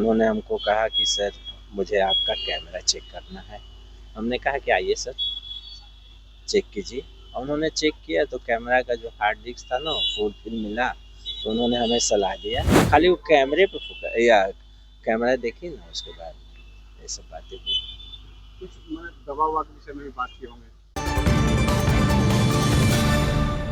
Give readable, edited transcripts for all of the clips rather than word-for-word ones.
उन्होंने हमको कहा कि सर मुझे आपका कैमरा चेक करना है। हमने कहा कि आइए सर चेक कीजिए। और उन्होंने चेक किया तो कैमरा का जो हार्ड डिस्क था ना फुल मिला। तो उन्होंने हमें सलाह दिया खाली वो कैमरे पे फोकस या कैमरा देखी ना, उसके बाद ये सब बातें हुई। कुछ दवा ववा के विषय में भी बात की होंगे।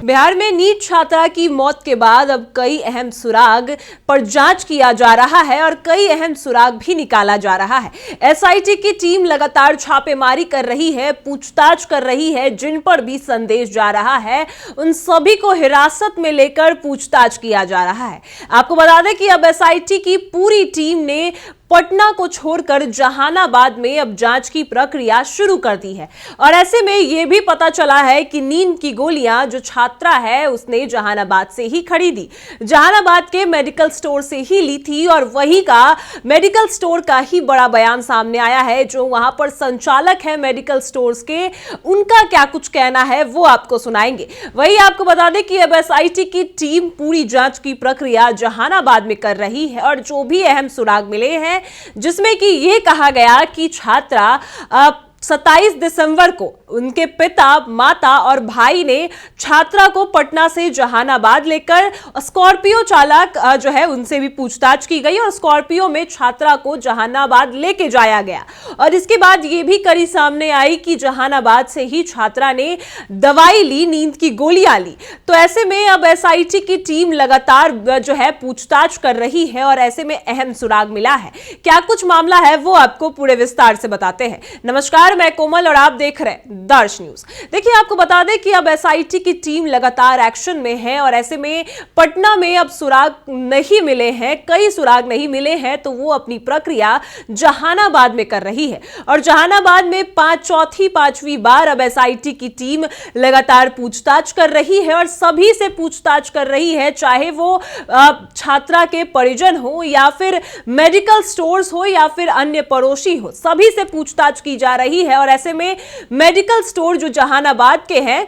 बिहार में नीट छात्रा की मौत के बाद अब कई अहम सुराग पर जांच किया जा रहा है और कई अहम सुराग भी निकाला जा रहा है। एसआईटी की टीम लगातार छापेमारी कर रही है, पूछताछ कर रही है। जिन पर भी संदेश जा रहा है उन सभी को हिरासत में लेकर पूछताछ किया जा रहा है। आपको बता दें कि अब एसआईटी की पूरी टीम ने पटना को छोड़कर जहानाबाद में अब जांच की प्रक्रिया शुरू कर दी है। और ऐसे में यह भी पता चला है कि नींद की गोलियां जो छात्रा है उसने जहानाबाद से ही खरीदी, जहानाबाद के मेडिकल स्टोर से ही ली थी। और वही का मेडिकल स्टोर का ही बड़ा बयान सामने आया है। जो वहां पर संचालक है मेडिकल स्टोर्स के, उनका क्या कुछ कहना है वो आपको सुनाएंगे। वही आपको बता दें कि अब एसआईटी की टीम पूरी जांच की प्रक्रिया जहानाबाद में कर रही है और जो भी अहम सुराग मिले हैं, जिसमें कि यह कहा गया कि छात्रा 27 दिसंबर को उनके पिता, माता और भाई ने छात्रा को पटना से जहानाबाद लेकर स्कॉर्पियो चालक जो है उनसे भी पूछताछ की गई और स्कॉर्पियो में छात्रा को जहानाबाद लेके जाया गया। और इसके बाद यह भी कड़ी सामने आई कि जहानाबाद से ही छात्रा ने दवाई ली, नींद की गोलियां ली। तो ऐसे में अब एसआईटी की टीम लगातार जो है पूछताछ कर रही है और ऐसे में अहम सुराग मिला है। क्या कुछ मामला है वो आपको पूरे विस्तार से बताते हैं। नमस्कार, मैं कोमल और आप देख रहे हैं दर्श न्यूज। देखिए, आपको बता दें कि अब एसआईटी की टीम लगातार एक्शन में है और ऐसे में पटना में अब सुराग नहीं मिले हैं, कई सुराग नहीं मिले हैं, तो वो अपनी प्रक्रिया जहानाबाद में कर रही है। और जहानाबाद में चौथी पांचवी बार अब एसआईटी की टीम लगातार पूछताछ कर रही है और सभी से पूछताछ कर रही है, चाहे वो छात्रा के परिजन हो या फिर मेडिकल स्टोर्स हो या फिर अन्य पड़ोसी हो, सभी से पूछताछ की जा रही है। और ऐसे में मेडिकल स्टोर जो जहानाबाद के हैं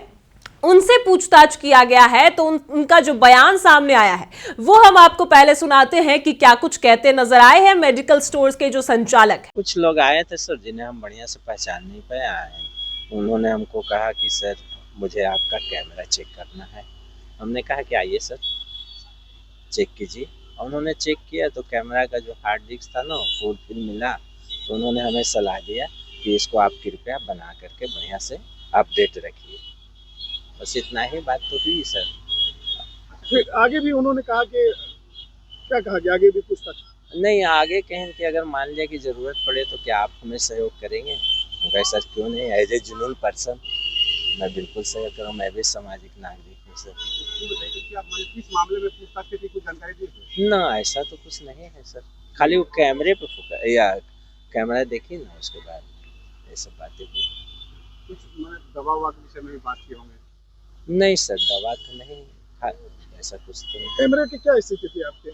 उनसे पूछताछ किया गया है। तो उनका जो बयान सामने आया है वो हम आपको पहले सुनाते हैं कि क्या कुछ कहते नजर आए हैं मेडिकल स्टोर्स के जो संचालक हैं। कुछ लोग आए थे सर जिन्हें हम बढ़िया से पहचान नहीं पाए आए। उन्होंने हमको कहा कि सर मुझे आपका कैमरा चेक करना है। हमने कहा कि आइए सर चेक कीजिए। और उन्होंने चेक किया तो कैमरा का जो हार्ड डिस्क था ना फुल मिला। तो उन्होंने हमें सलाह दिया कि इसको आप कृपया बना करके बढ़िया से अपडेट रखिए। बस इतना ही बात तो हुई सर। फिर आगे भी उन्होंने कहा कि क्या कहा कि आगे भी पूछताछ? नहीं, आगे कहें कि अगर मान लिया कि ज़रूरत पड़े तो क्या आप हमें सहयोग करेंगे? वैसा क्यों नहीं, एज ए जुनून पर्सन मैं बिल्कुल सहयोग करूँ। मैं भी सामाजिक नागरिक हूँ सर। किस मामले में पूछताछ की थी, कुछ जानकारी दी? ना, ऐसा तो कुछ नहीं है सर। खाली वो कैमरे पे फोकस या कैमरा देखी ना, उसके बाद ये सब बातें हुई। कुछ दवा ववा के विषय में भी बात की होंगे। नहीं सर, दवा तो नहीं, ऐसा कुछ तो नहीं। कैमरे की क्या स्थिति थी आपके?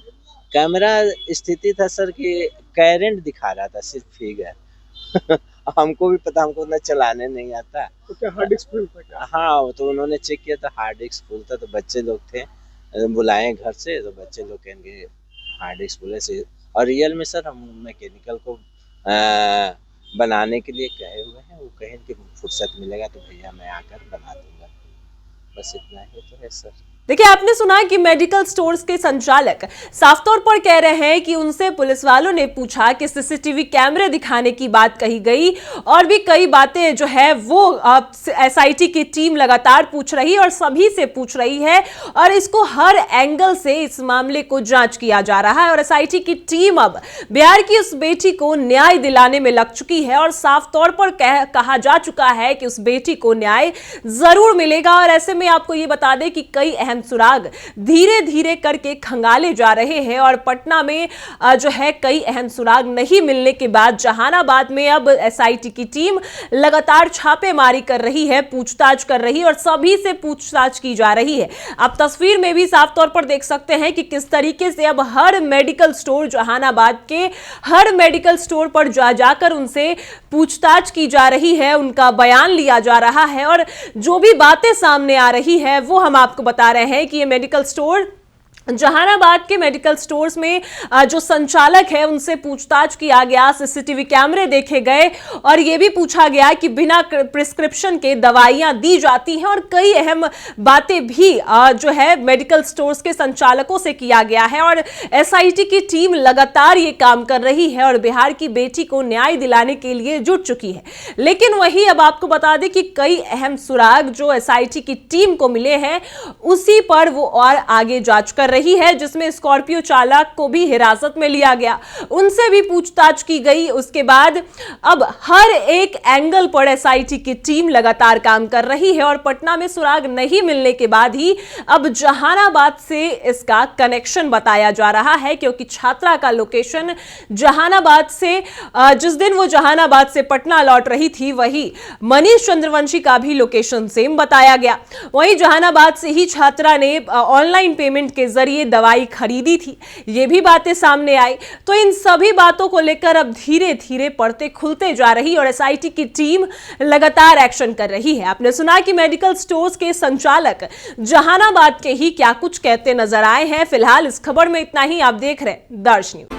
कैमरा स्थिति था सर कि करंट दिखा रहा था, सिर्फ फिगर हमको भी पता, हमको ना चलाने नहीं आता। तो क्या हार्ड डिस्क फुल था क्या? हाँ, तो उन्होंने चेक किया तो हार्ड डिस्क फुल था। तो बच्चे लोग थे, बुलाए घर से, तो बच्चे लोग कहेंगे हार्ड डिस्क फुल है। और रियल में सर हम मैकेनिकल को बनाने के लिए कहे हुए हैं। वो कहें कि फुर्सत मिलेगा तो भैया मैं आकर बना दूंगा। बस इतना ही तो है सर। देखिए, आपने सुना कि मेडिकल स्टोर्स के संचालक साफ तौर पर कह रहे हैं कि उनसे पुलिस वालों ने पूछा कि सीसीटीवी कैमरे दिखाने की बात कही गई और भी कई बातें जो है वो एसआईटी की टीम लगातार पूछ रही है और सभी से पूछ रही है और इसको हर एंगल से इस मामले को जांच किया जा रहा है। और एसआईटी की टीम अब बिहार की उस बेटी को न्याय दिलाने में लग चुकी है और साफ तौर पर कहा जा चुका है कि उस बेटी को न्याय जरूर मिलेगा। और ऐसे में आपको ये बता दें कि कई अहम सुराग धीरे धीरे करके खंगाले जा रहे हैं और पटना में जो है कई अहम सुराग नहीं मिलने के बाद जहानाबाद में अब एसआईटी की टीम लगातार छापेमारी कर रही है, पूछताछ कर रही है और सभी से पूछताछ की जा रही है। आप तस्वीर में भी साफ तौर पर देख सकते हैं कि किस तरीके से अब हर मेडिकल स्टोर, जहानाबाद के हर मेडिकल स्टोर पर जाकर उनसे पूछताछ की जा रही है, उनका बयान लिया जा रहा है। और जो भी बातें सामने आ रही है वो हम आपको बता रहे हैं कि ये मेडिकल स्टोर जहानाबाद के मेडिकल स्टोर्स में जो संचालक है उनसे पूछताछ किया गया, सीसीटीवी कैमरे देखे गए और यह भी पूछा गया कि बिना प्रिस्क्रिप्शन के दवाइयां दी जाती हैं और कई अहम बातें भी जो है मेडिकल स्टोर्स के संचालकों से किया गया है। और एसआईटी की टीम लगातार ये काम कर रही है और बिहार की बेटी को न्याय दिलाने के लिए जुट चुकी है। लेकिन वही अब आपको बता दें कि कई अहम सुराग जो एसआईटी की टीम को मिले हैं उसी पर वो और आगे जांच कर रही है, जिसमें स्कॉर्पियो चालक को भी हिरासत में लिया गया, उनसे भी पूछताछ की गई। उसके बाद अब हर एक एंगल पर एसआईटी की टीम लगातार काम कर रही है और पटना में सुराग नहीं मिलने के बाद ही अब जहानाबाद से इसका कनेक्शन बताया जा रहा है, क्योंकि छात्रा का लोकेशन जहानाबाद से जिस दिन वो जहानाबाद से पटना लौट रही थी वही मनीष चंद्रवंशी का भी लोकेशन सेम बताया गया। वहीं जहानाबाद से ही छात्रा ने ऑनलाइन पेमेंट के जरिए दवाई खरीदी थी, ये भी बातें सामने आई। तो इन सभी बातों को लेकर अब धीरे धीरे पर्दे खुलते जा रही और एसआईटी की टीम लगातार एक्शन कर रही है। आपने सुना कि मेडिकल स्टोर्स के संचालक जहानाबाद के ही क्या कुछ कहते नजर आए हैं। फिलहाल इस खबर में इतना ही। आप देख रहे हैं दर्श न्यूज।